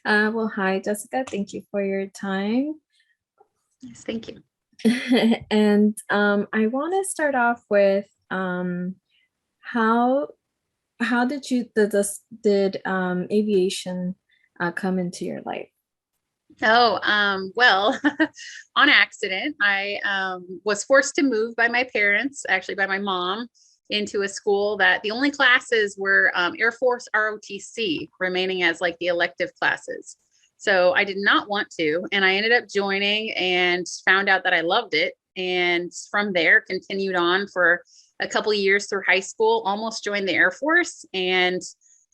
Well, hi, Jessica. Thank you for your time. Yes, thank you. And I want to start off with how how did aviation come into your life? Well, on accident, I was forced to move by my parents, actually by my mom, into a school that the only classes were Air Force ROTC, remaining as like the elective classes. So I did not want to, and I ended up joining and found out that I loved it. And from there, continued on for a couple of years through high school, almost joined the Air Force, and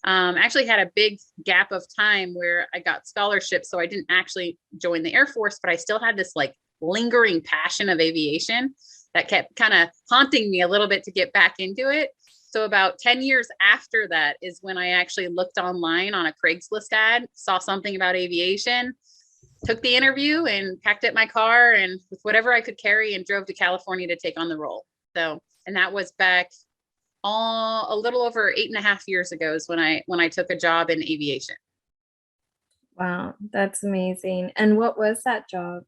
actually had a big gap of time where I got scholarships. So I didn't actually join the Air Force, but I still had this like lingering passion of aviation that kept kind of haunting me a little bit to get back into it. So about 10 years after that is when I actually looked online on a Craigslist ad, saw something about aviation, took the interview and packed up my car and with whatever I could carry and drove to California to take on the role. So, and that was back all a little over 8.5 years ago is when I took a job in aviation. Wow, that's amazing. And what was that job?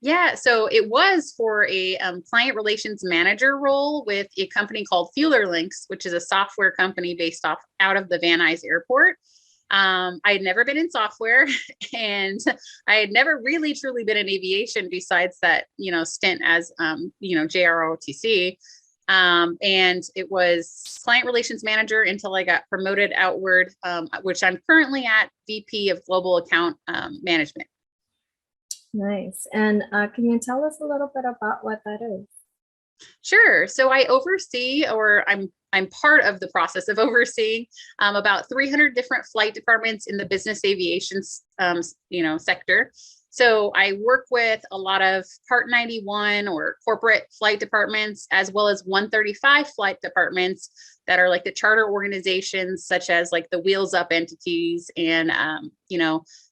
Yeah, so it was for a client relations manager role with a company called FuelerLinx, which is a software company based off out of the Van Nuys Airport. I had never been in software, and I had never really truly been in aviation besides that, stint as, JROTC. And it was client relations manager until I got promoted outward, which I'm currently at VP of Global Account Management. Nice. And can you tell us a little bit about what that is? Sure. So I oversee, or I'm part of the process of overseeing about 300 different flight departments in the business aviation, sector. So I work with a lot of Part 91 or corporate flight departments, as well as 135 flight departments that are like the charter organizations, such as like the Wheels Up entities and,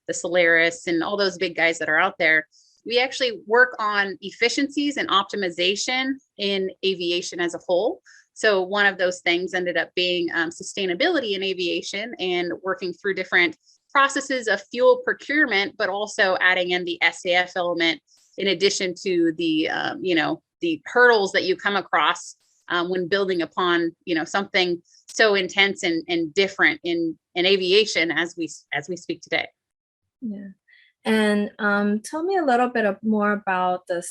the Solaris and all those big guys that are out there. We actually work on efficiencies and optimization in aviation as a whole. So one of those things ended up being sustainability in aviation and working through different processes of fuel procurement, but also adding in the SAF element in addition to the hurdles that you come across when building upon, something so intense and different in aviation as we speak today. Yeah. And tell me a little bit more about the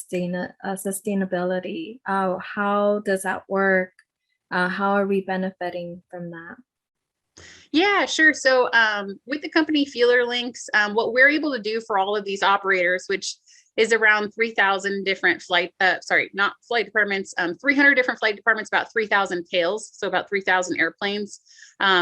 sustainability. How does that work? How are we benefiting from that? Yeah, sure. So with the company FuelerLinx, what we're able to do for all of these operators, which is around 3,000 different not flight departments, 300 different flight departments, about 3,000 tails, so about 3,000 airplanes,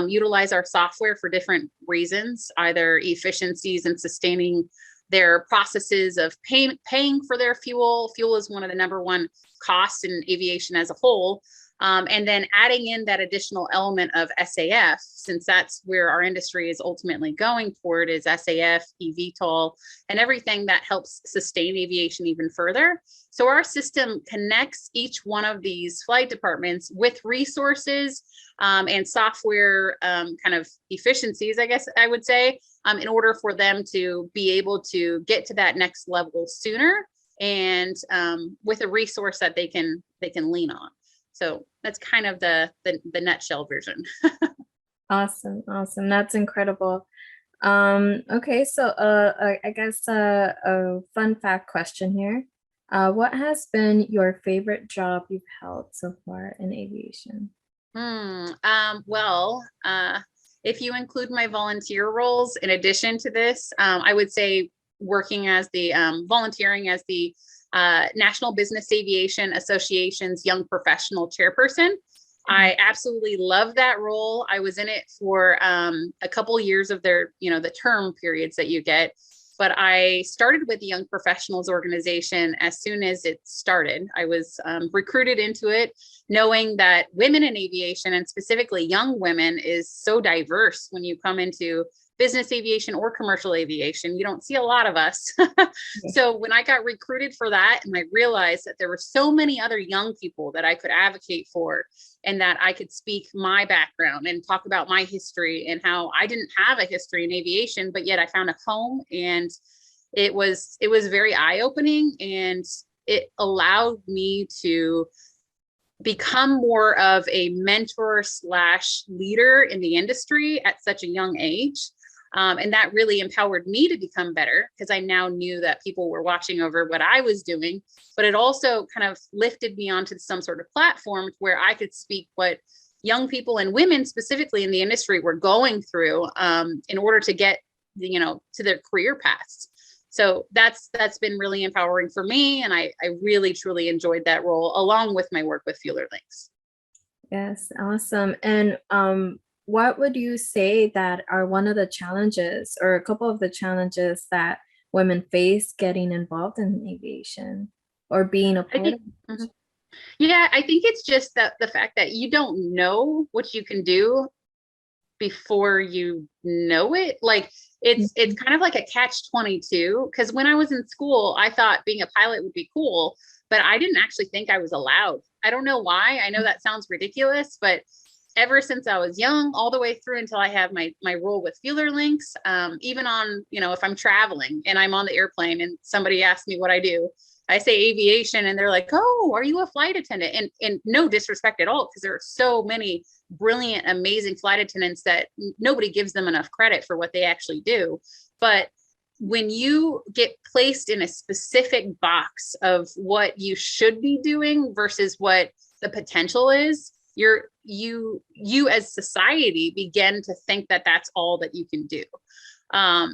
utilize our software for different reasons, either efficiencies and sustaining their processes of paying for their fuel. Fuel is one of the number one costs in aviation as a whole. And then adding in that additional element of SAF, since that's where our industry is ultimately going toward, is SAF, eVTOL, and everything that helps sustain aviation even further. So our system connects each one of these flight departments with resources and software kind of efficiencies, I guess I would say, in order for them to be able to get to that next level sooner and with a resource that they can lean on. So that's kind of the nutshell version. Awesome, awesome. That's incredible. Okay, so I guess a fun fact question here. What has been your favorite job you've held so far in aviation? Well, if you include my volunteer roles in addition to this, I would say working as the volunteering as the National Business Aviation Association's Young Professional Chairperson. I absolutely love that role. I was in it for a couple years of their, the term periods that you get. But I started with the Young Professionals Organization as soon as it started. I was recruited into it, knowing that women in aviation, and specifically young women, is so diverse when you come into business aviation or commercial aviation. You don't see a lot of us. Yeah. So when I got recruited for that, and I realized that there were so many other young people that I could advocate for, and that I could speak my background and talk about my history and how I didn't have a history in aviation, but yet I found a home, and it was very eye-opening, and it allowed me to become more of a mentor slash leader in the industry at such a young age. And that really empowered me to become better, because I now knew that people were watching over what I was doing, but it also kind of lifted me onto some sort of platform where I could speak what young people and women specifically in the industry were going through, in order to get, to their career paths. So that's been really empowering for me. And I really, truly enjoyed that role, along with my work with FuelerLinx. Yes, awesome. And what would you say that are one of the challenges or a couple of the challenges that women face getting involved in aviation or being a I part think, of mhm. it? Yeah, I think it's just that the fact that you don't know what you can do before you know it. Like it's Mhm. kind of like a catch 22, because when I was in school, I thought being a pilot would be cool, but I didn't actually think I was allowed. I don't know why. I know that sounds ridiculous, but ever since I was young, all the way through until I have my role with FuelerLinx, even on, if I'm traveling and I'm on the airplane and somebody asks me what I do, I say aviation, and they're like, "Oh, are you a flight attendant?" And no disrespect at all, because there are so many brilliant, amazing flight attendants that nobody gives them enough credit for what they actually do. But when you get placed in a specific box of what you should be doing versus what the potential is, you as society begin to think that that's all that you can do.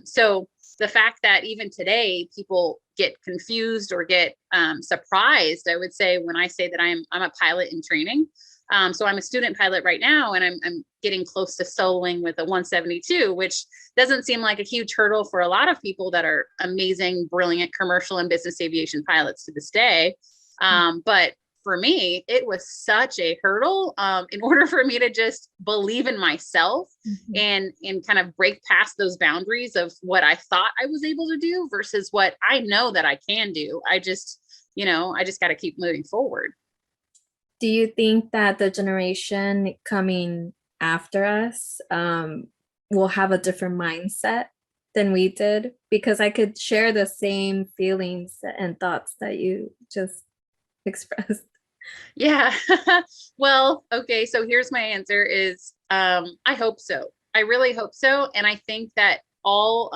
So the fact that even today people get confused or get surprised, I would say, when I say that I'm a pilot in training. So I'm a student pilot right now, and I'm getting close to soloing with a 172, which doesn't seem like a huge hurdle for a lot of people that are amazing, brilliant commercial and business aviation pilots to this day. But for me, it was such a hurdle, in order for me to just believe in myself Mhm. and kind of break past those boundaries of what I thought I was able to do versus what I know that I can do. I just got to keep moving forward. Do you think that the generation coming after us will have a different mindset than we did? Because I could share the same feelings and thoughts that you just expressed. Yeah. Well, okay. So here's my answer is, I hope so. I really hope so. And I think that all,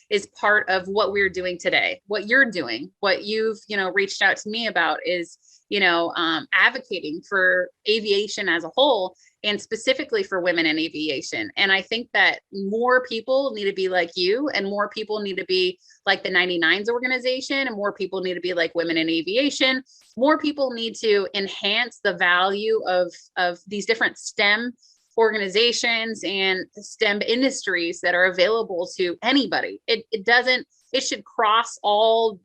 is part of what we're doing today. What you're doing, what you've, reached out to me about is, advocating for aviation as a whole, and specifically for women in aviation. And I think that more people need to be like you, and more people need to be like the 99s organization, and more people need to be like Women in Aviation. More people need to enhance the value of these different STEM organizations and STEM industries that are available to anybody. It should cross all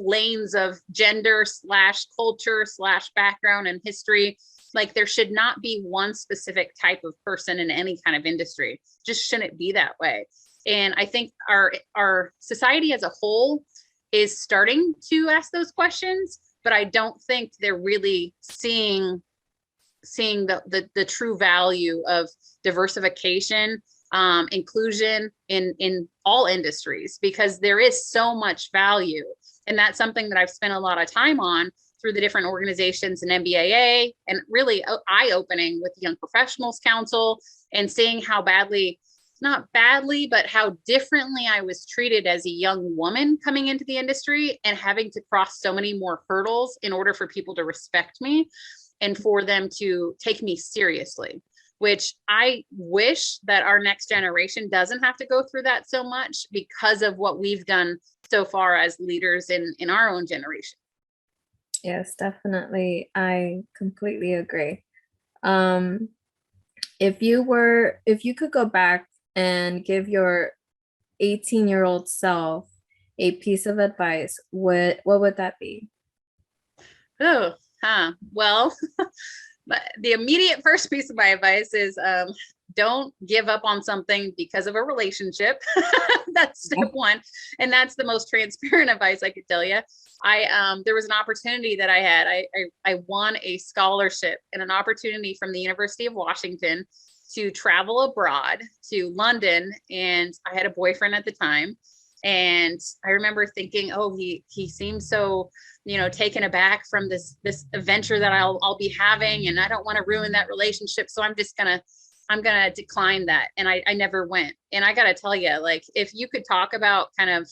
lanes of gender slash culture slash background and history. Like, there should not be one specific type of person in any kind of industry. Just shouldn't be that way. And I think our society as a whole is starting to ask those questions, but I don't think they're really seeing the true value of diversification, inclusion in all industries, because there is so much value. And that's something that I've spent a lot of time on through the different organizations in MBAA, and really eye-opening with Young Professionals Council, and seeing how badly, not badly, but how differently I was treated as a young woman coming into the industry, and having to cross so many more hurdles in order for people to respect me and for them to take me seriously, which I wish that our next generation doesn't have to go through that so much, because of what we've done so far as leaders in our own generation. Yes, definitely. I completely agree. Um, if you could go back and give your 18-year-old self a piece of advice, what would that be? Oh, huh. Well, but the immediate first piece of my advice is, don't give up on something because of a relationship. That's step one. And that's the most transparent advice I could tell you. There was an opportunity that I had. I won a scholarship and an opportunity from the University of Washington to travel abroad to London. And I had a boyfriend at the time. And I remember thinking, oh, he seems so, taken aback from this adventure that I'll be having. And I don't want to ruin that relationship. So I'm going to decline that. And I never went. And I got to tell you, like, if you could talk about kind of,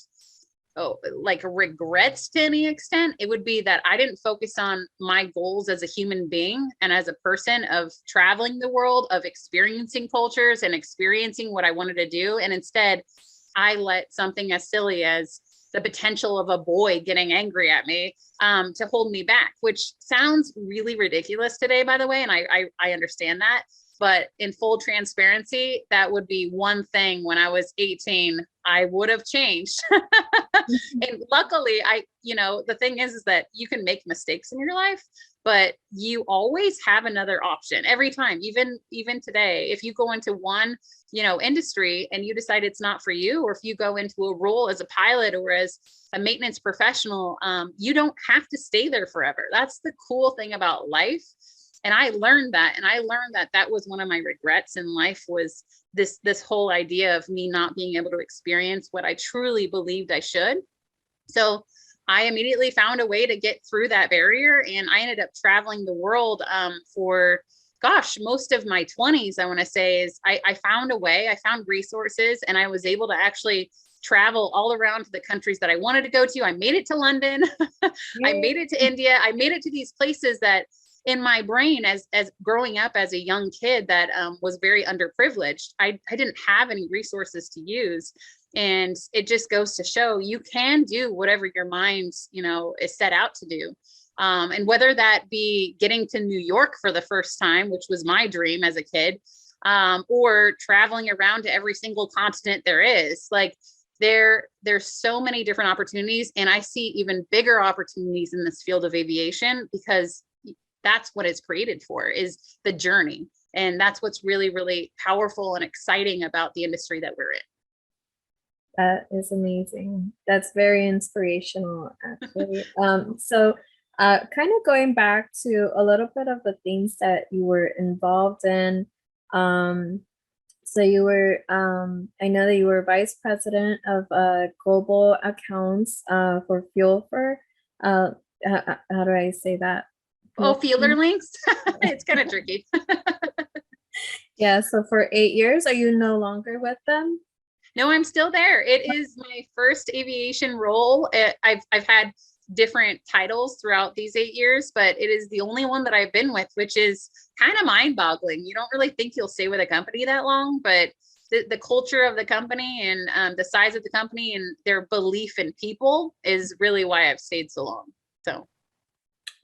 like regrets to any extent, it would be that I didn't focus on my goals as a human being and as a person of traveling the world, of experiencing cultures and experiencing what I wanted to do. And instead, I let something as silly as the potential of a boy getting angry at me to hold me back, which sounds really ridiculous today, by the way. And I understand that. But in full transparency, that would be one thing when I was 18, I would have changed. And luckily, the thing is that you can make mistakes in your life, but you always have another option every time, even today. If you go into one, industry and you decide it's not for you, or if you go into a role as a pilot or as a maintenance professional, you don't have to stay there forever. That's the cool thing about life. And I learned that. And I learned that that was one of my regrets in life, was this whole idea of me not being able to experience what I truly believed I should. So I immediately found a way to get through that barrier. And I ended up traveling the world for, most of my 20s, I want to say. Is I found a way, I found resources, and I was able to actually travel all around the countries that I wanted to go to. I made it to London. I made it to India. I made it to these places that in my brain, as growing up as a young kid that was very underprivileged, I didn't have any resources to use. And it just goes to show you can do whatever your mind, is set out to do. And whether that be getting to New York for the first time, which was my dream as a kid, or traveling around to every single continent there is, like, there's so many different opportunities. And I see even bigger opportunities in this field of aviation, because that's what it's created for, is the journey. And that's what's really, really powerful and exciting about the industry that we're in. That is amazing. That's very inspirational, actually. Kind of going back to a little bit of the things that you were involved in. So you were, I know that you were vice president of global accounts for FuelerLinx. How do I say that? Oh, FuelerLinx. It's kind of tricky. Yeah. So for 8 years, are you no longer with them? No, I'm still there. It is my first aviation role. I've had different titles throughout these 8 years, but it is the only one that I've been with, which is kind of mind-boggling. You don't really think you'll stay with a company that long, but the culture of the company and the size of the company and their belief in people is really why I've stayed so long. So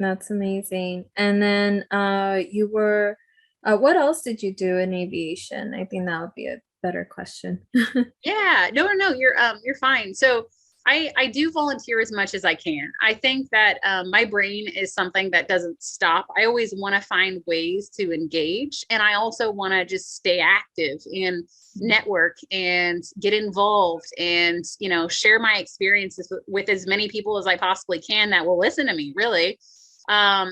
That's amazing. And then you were, what else did you do in aviation? I think that would be a better question. yeah, no, you're fine. So I do volunteer as much as I can. I think that my brain is something that doesn't stop. I always want to find ways to engage. And I also want to just stay active and network and get involved and, share my experiences with as many people as I possibly can that will listen to me, really.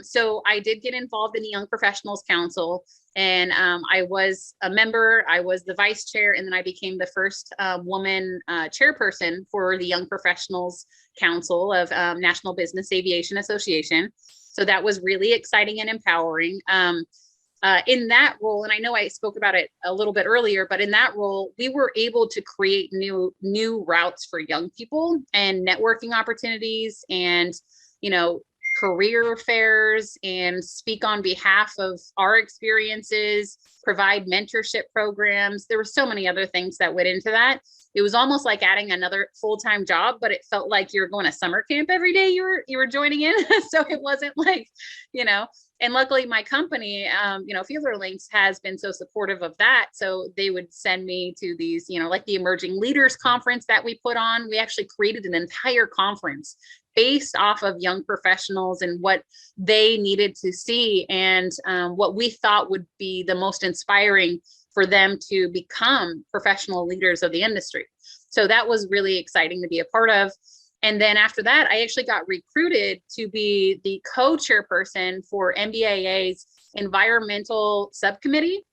So I did get involved in the Young Professionals Council, and I was a member. I was the vice chair, and then I became the first woman chairperson for the Young Professionals Council of National Business Aviation Association. So that was really exciting and empowering. In that role, and I know I spoke about it a little bit earlier, but in that role, we were able to create new routes for young people and networking opportunities and, career fairs, and speak on behalf of our experiences, provide mentorship programs. There were so many other things that went into that. It was almost like adding another full-time job, but it felt like you were going to summer camp every day you were joining in. So it wasn't like, and luckily my company, FuelerLinx has been so supportive of that. So they would send me to these, like the Emerging Leaders Conference that we put on. We actually created an entire conference based off of young professionals and what they needed to see and what we thought would be the most inspiring for them to become professional leaders of the industry. So that was really exciting to be a part of. And then after that, I actually got recruited to be the co-chairperson for MBAA's environmental subcommittee,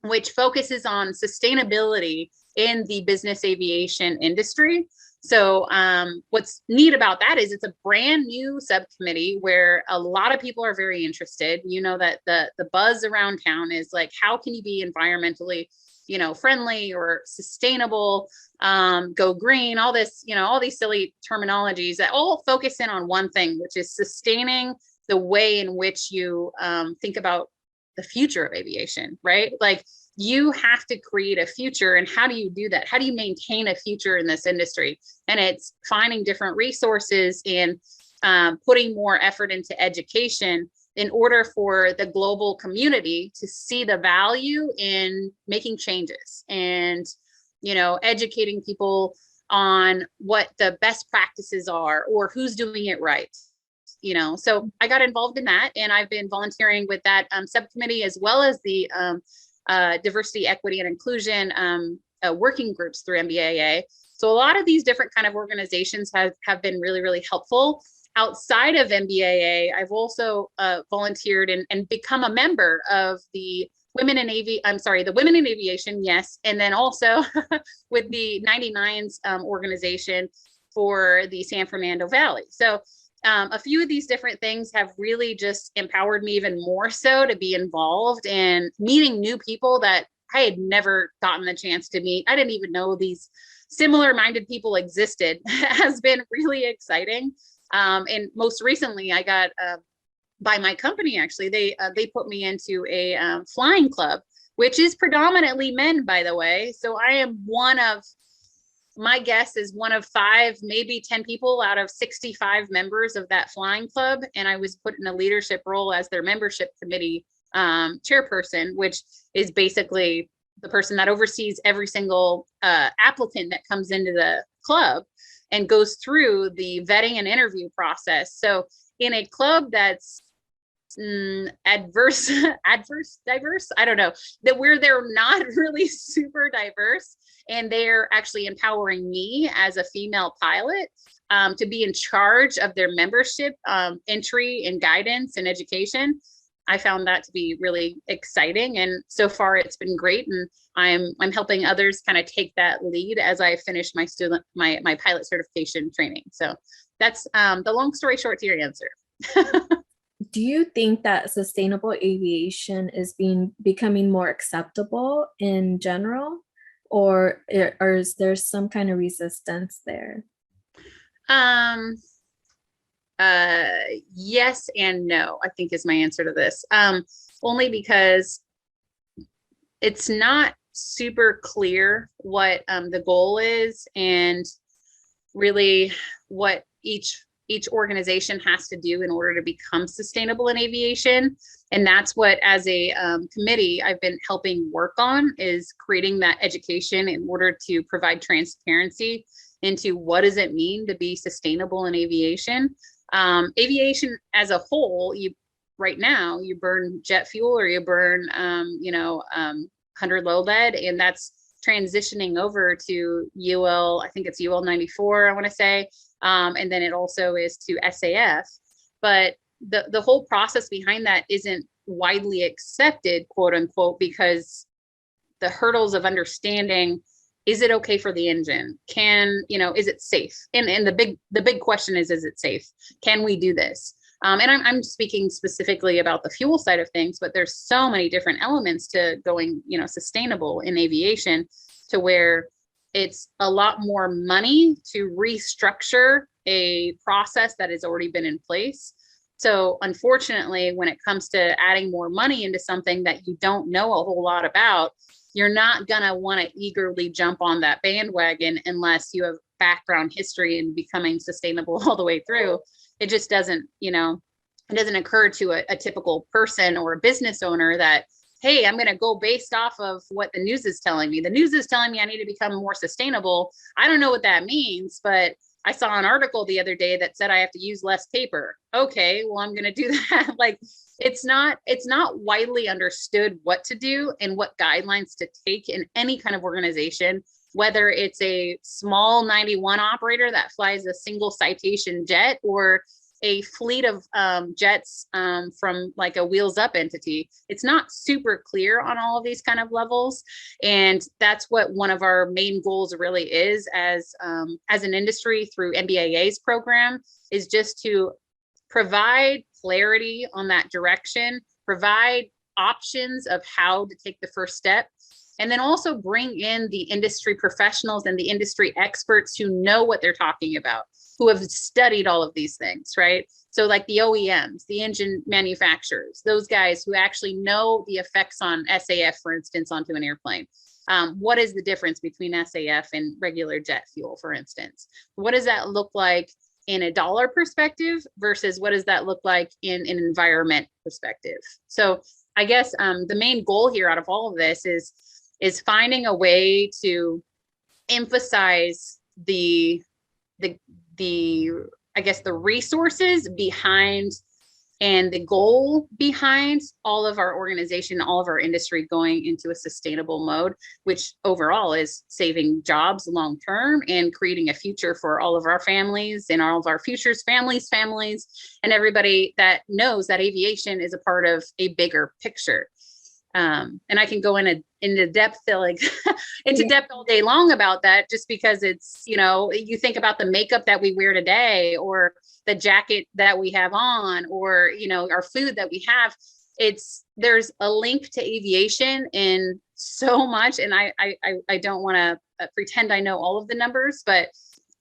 which focuses on sustainability in the business aviation industry. So what's neat about that is it's a brand new subcommittee where a lot of people are very interested. You know, that the buzz around town is like, how can you be environmentally, friendly or sustainable, go green, all this, all these silly terminologies that all focus in on one thing, which is sustaining the way in which you think about the future of aviation, right? Like, you have to create a future. And how do you do that? How do you maintain a future in this industry? And it's finding different resources and putting more effort into education in order for the global community to see the value in making changes and, educating people on what the best practices are or who's doing it right. So I got involved in that, and I've been volunteering with that subcommittee, as well as the diversity, equity, and inclusion working groups through MBAA. So a lot of these different kind of organizations have been really, really helpful. Outside of MBAA, I've also volunteered and become a member of the Women in Aviation, yes, and then also with the 99s organization for the San Fernando Valley. So a few of these different things have really just empowered me even more so to be involved in meeting new people that I had never gotten the chance to meet. I didn't even know these similar minded people existed. Has been really exciting. And most recently I got by my company, actually, they put me into a flying club, which is predominantly men, by the way. So I am my guess is one of 5, maybe 10 people out of 65 members of that flying club. And I was put in a leadership role as their membership committee chairperson, which is basically the person that oversees every single applicant that comes into the club and goes through the vetting and interview process. So in a club that's diverse, I don't know, that where they're not really super diverse, and they're actually empowering me as a female pilot to be in charge of their membership entry and guidance and education. I found that to be really exciting, and so far it's been great. And I'm helping others kind of take that lead as I finish my pilot certification training. So that's the long story short to your answer. Do you think that sustainable aviation is becoming more acceptable in general, or is there some kind of resistance there? Yes and no, I think is my answer to this. Only because it's not super clear what the goal is, and really what each organization has to do in order to become sustainable in aviation. And that's what, as a committee, I've been helping work on, is creating that education in order to provide transparency into what does it mean to be sustainable in aviation. Aviation as a whole, right now you burn jet fuel or you burn 100 low lead, and that's transitioning over to UL, I think it's UL 94, I want to say. And then it also is to SAF, but the whole process behind that isn't widely accepted, quote unquote, because the hurdles of understanding, is it okay for the engine? Is it safe? And the big question is it safe? Can we do this? And I'm speaking specifically about the fuel side of things, but there's so many different elements to going, sustainable in aviation, to where it's a lot more money to restructure a process that has already been in place. So unfortunately, when it comes to adding more money into something that you don't know a whole lot about, you're not going to want to eagerly jump on that bandwagon unless you have background history in becoming sustainable all the way through. It just doesn't, it doesn't occur to a typical person or a business owner that, hey, I'm going to go based off of what the news is telling me. The news is telling me I need to become more sustainable. I don't know what that means, but I saw an article the other day that said I have to use less paper. Okay, well, I'm going to do that. Like, it's not widely understood what to do and what guidelines to take in any kind of organization, whether it's a small 91 operator that flies a single citation jet or a fleet of jets from like a wheels up entity. It's not super clear on all of these kind of levels. And that's what one of our main goals really is as an industry through NBAA's program, is just to provide clarity on that direction, provide options of how to take the first step, and then also bring in the industry professionals and the industry experts who know what they're talking about, who have studied all of these things, right? So like the OEMs, the engine manufacturers, those guys who actually know the effects on SAF, for instance, onto an airplane. What is the difference between SAF and regular jet fuel, for instance? What does that look like in a dollar perspective versus what does that look like in an environment perspective? So I guess the main goal here out of all of this is finding a way to emphasize the I guess the resources behind and the goal behind all of our organization, all of our industry going into a sustainable mode, which overall is saving jobs long term and creating a future for all of our families and all of our futures families, and everybody that knows that aviation is a part of a bigger picture. And I can go into depth, like into depth all day long about that, just because it's, you think about the makeup that we wear today, or the jacket that we have on, or, our food that we have. There's a link to aviation in so much. And I don't want to pretend I know all of the numbers, but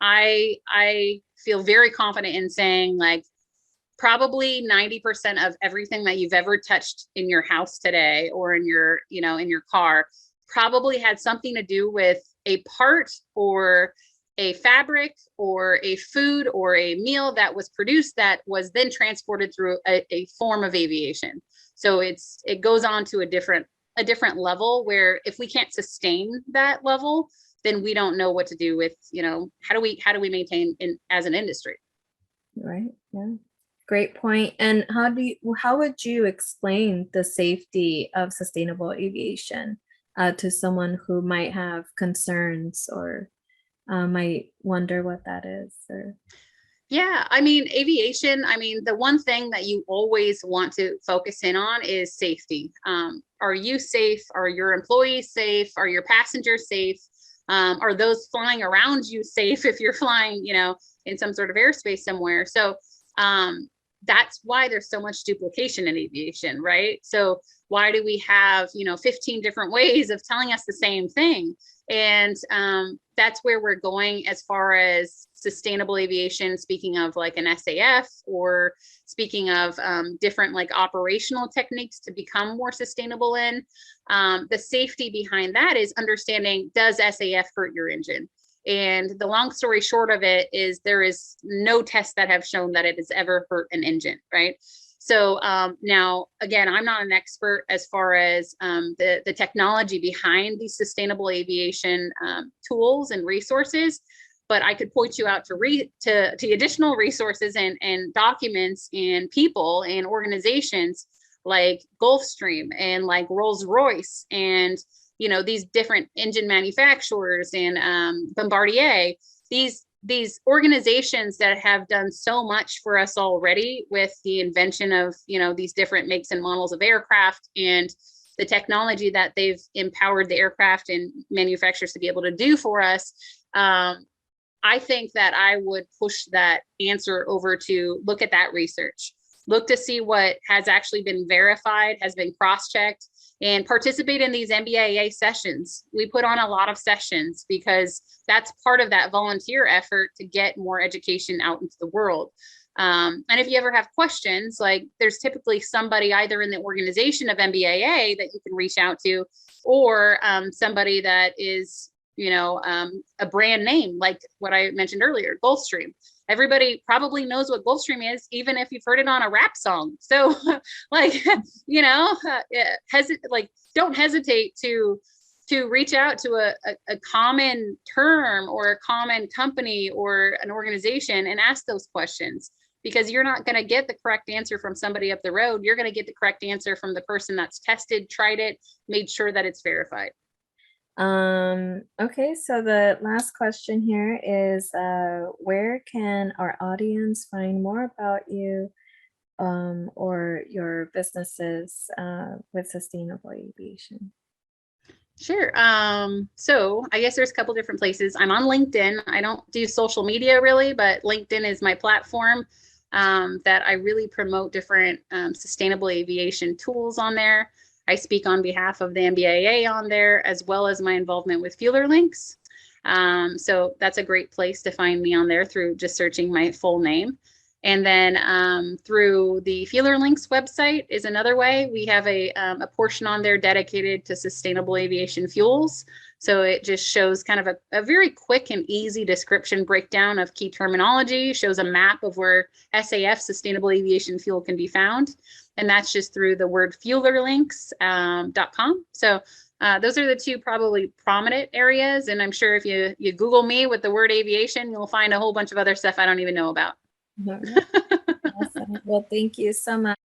I feel very confident in saying, like, probably 90% of everything that you've ever touched in your house today, or in your, in your car, probably had something to do with a part or a fabric or a food or a meal that was produced that was then transported through a form of aviation. So it goes on to a different level, where if we can't sustain that level, then we don't know what to do with, how do we maintain as an industry? Right. Yeah. Great point. And how would you explain the safety of sustainable aviation to someone who might have concerns, or might wonder what that is? Or Yeah, aviation, the one thing that you always want to focus in on is safety. Are you safe? Are your employees safe? Are your passengers safe? Are those flying around you safe if you're flying, in some sort of airspace somewhere? So that's why there's so much duplication in aviation, right? So why do we have, 15 different ways of telling us the same thing? And that's where we're going as far as sustainable aviation, speaking of like an SAF, or speaking of different like operational techniques to become more sustainable in. The safety behind that is understanding, does SAF hurt your engine? And the long story short of it is there is no tests that have shown that it has ever hurt an engine, right? So now, again, I'm not an expert as far as the technology behind these sustainable aviation tools and resources, but I could point you out to additional resources and documents and people and organizations like Gulfstream and like Rolls-Royce and these different engine manufacturers and Bombardier, these organizations that have done so much for us already with the invention of, these different makes and models of aircraft and the technology that they've empowered the aircraft and manufacturers to be able to do for us. I think that I would push that answer over to look at that research, look to see what has actually been verified, has been cross-checked, and participate in these NBAA sessions. We put on a lot of sessions because that's part of that volunteer effort to get more education out into the world. And if you ever have questions, like there's typically somebody either in the organization of NBAA that you can reach out to, or somebody that is, a brand name, like what I mentioned earlier, Gulfstream. Everybody probably knows what Gulfstream is, even if you've heard it on a rap song. So like, don't hesitate to to reach out to a common term or a common company or an organization and ask those questions, because you're not going to get the correct answer from somebody up the road. You're going to get the correct answer from the person that's tested, tried it, made sure that it's verified. Okay, so the last question here is, where can our audience find more about you, or your businesses, with sustainable aviation? Sure. So I guess there's a couple different places. I'm on LinkedIn. I don't do social media really, but LinkedIn is my platform that I really promote different sustainable aviation tools on there. I speak on behalf of the MBAA on there, as well as my involvement with FuelerLinx. So that's a great place to find me on there through just searching my full name. And then through the FuelerLinx website is another way. We have a portion on there dedicated to sustainable aviation fuels. So it just shows kind of a very quick and easy description breakdown of key terminology, shows a map of where SAF, sustainable aviation fuel, can be found. And that's just through the word FuelerLinx.com. So those are the two probably prominent areas. And I'm sure if you Google me with the word aviation, you'll find a whole bunch of other stuff I don't even know about. All right. Awesome. Well, thank you so much.